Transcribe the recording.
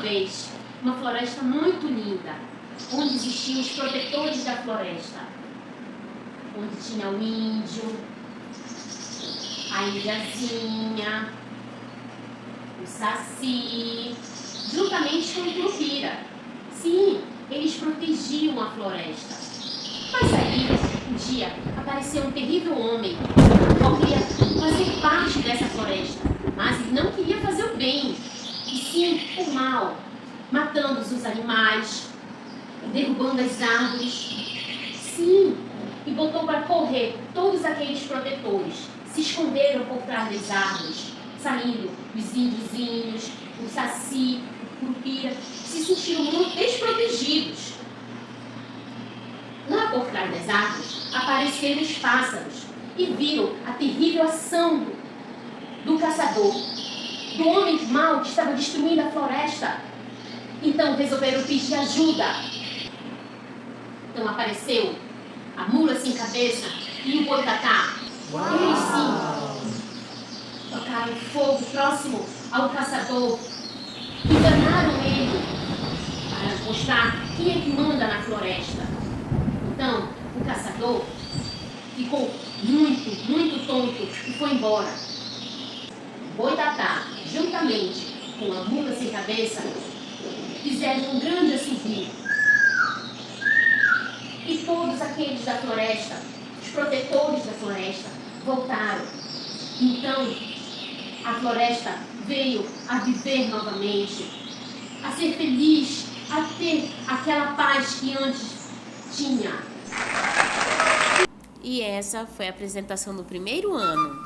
vez uma floresta muito linda, onde existiam os protetores da floresta, onde tinha o índio, a indiazinha, o saci, juntamente com o curupira. Sim, eles protegiam a floresta. Mas aí, um dia, apareceu um terrível homem que queria fazer parte dessa floresta, mas ele não queria fazer o bem, e sim o mal, matando os animais, derrubando as árvores. Sim, e botou para correr todos aqueles protetores. Se esconderam por trás das árvores, saindo os índiozinhos, o saci, o curupira, se sentiram muito desprotegidos. Lá por trás das árvores apareceram os pássaros e viram a terrível ação do caçador, do homem mau que estava destruindo a floresta. Então resolveram pedir ajuda. Então apareceu a mula sem cabeça e o boitatá. Eles sim tocaram fogo próximo ao caçador, enganaram ele para mostrar quem é que manda na floresta. Então o caçador ficou muito tonto e foi embora. O boitatá, juntamente com a mula sem cabeça, fizeram um grande assovio. E todos aqueles da floresta, os protetores da floresta, voltaram. Então, a floresta veio a viver novamente, a ser feliz, a ter aquela paz que antes tinha. E essa foi a apresentação do primeiro ano.